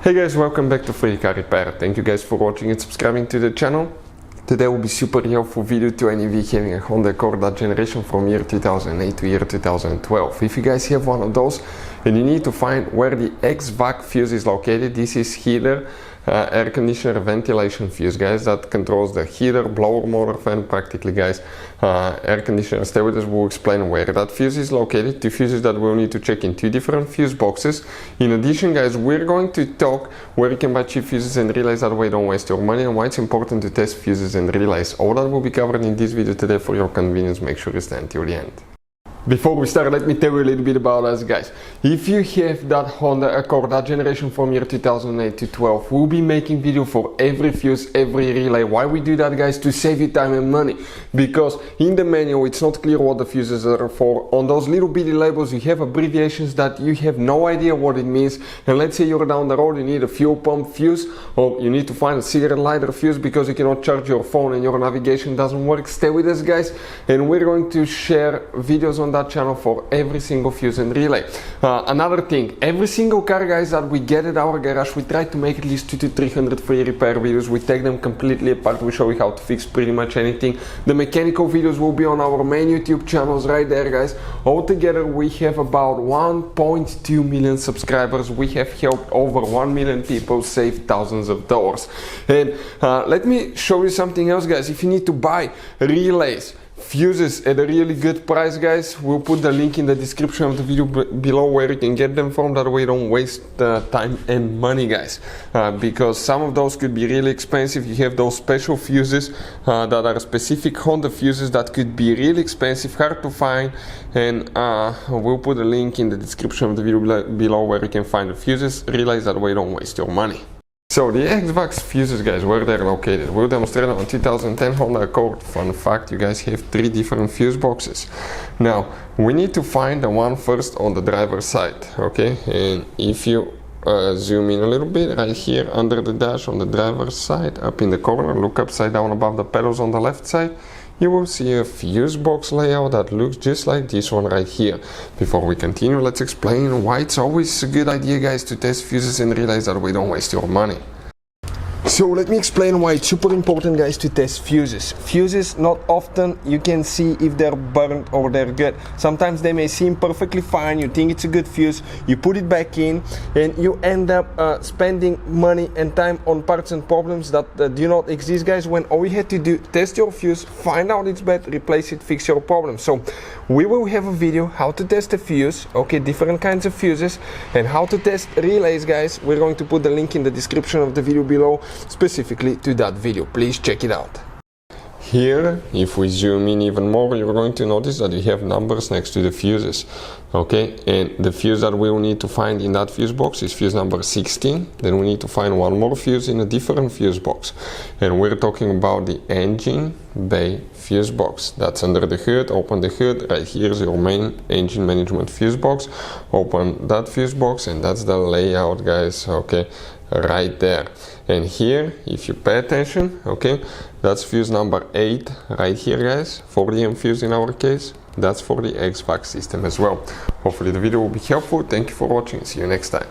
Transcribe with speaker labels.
Speaker 1: Hey guys, welcome back to Free Car Repair. Thank you guys for watching and subscribing to the channel. Today will be super helpful video to any of you having a Honda Accord that generation from year 2008 to year 2012. If you guys have one of those and you need to find where the HVAC fuse is located, this is heater, air conditioner, ventilation fuse, guys, that controls the heater, blower, motor, fan, practically, guys. Air conditioner, stay with us, we'll explain where that fuse is located. Two fuses that we'll need to check in two different fuse boxes. In addition, guys, we're going to talk where you can buy cheap fuses and relays, that way don't waste your money, and why it's important to test fuses and relays. All that will be covered in this video today for your convenience. Make sure you stay until the end. Before we start, let me tell you a little bit about us, guys. If you have that Honda Accord, that generation from year 2008 to 12, we'll be making video for every fuse, every relay. Why we do that, guys? To save you time and money. Because in the manual, it's not clear what the fuses are for. On those little bitty labels, you have abbreviations that you have no idea what it means. And let's say you're down the road, you need a fuel pump fuse, or you need to find a cigarette lighter fuse because you cannot charge your phone and your navigation doesn't work. Stay with us, guys, and we're going to share videos on that channel for every single fuse and relay. Another thing, every single car, guys, that we get at our garage, we try to make at least 200 to 300 free repair videos. We take them completely apart, we show you how to fix pretty much anything. The mechanical videos will be on our main YouTube channels right there, guys. Altogether we have about 1.2 million subscribers. We have helped over 1 million people save thousands of dollars. And let me show you something else, guys. If you need to buy relays, fuses at a really good price, guys, we'll put the link in the description of the video below where you can get them from. That way you don't waste time and money, guys, because some of those could be really expensive. You have those special fuses that are specific Honda fuses that could be really expensive, hard to find, and we'll put a link in the description of the video below where you can find the fuses, relays, that way you don't waste your money. So the HVAC fuses, guys, where they're located, we'll demonstrate on 2010 Honda Accord. Fun fact, you guys have 3 different fuse boxes. Now, we need to find the one first on the driver's side, okay? And if you zoom in a little bit, right here under the dash on the driver's side, up in the corner, look upside down above the pedals on the left side, you will see a fuse box layout that looks just like this one right here. Before we continue, let's explain why it's always a good idea, guys, to test fuses and relays, that way don't waste your money. So let me explain why it's super important, guys, to test fuses. Fuses, not often you can see if they're burnt or they're good. Sometimes they may seem perfectly fine, you think it's a good fuse, you put it back in, and you end up spending money and time on parts and problems that do not exist, guys, when all you had to do, test your fuse, find out it's bad, replace it, fix your problem. So we will have a video how to test a fuse, okay, different kinds of fuses, and how to test relays, guys. We're going to put the link in the description of the video below specifically to that video. Please check it out. Here, if we zoom in even more, you're going to notice that you have numbers next to the fuses, okay? And the fuse that we will need to find in that fuse box is fuse number 16. Then we need to find one more fuse in a different fuse box, and we're talking about the engine bay fuse box. That's under the hood. Open the hood. Right here is your main engine management fuse box. Open that fuse box, and that's the layout, guys, okay, right there. And here, if you pay attention, okay, that's fuse number 8 right here, guys, 40M fuse in our case. That's for the HVAC system as well. Hopefully the video will be helpful. Thank you for watching. See you next time.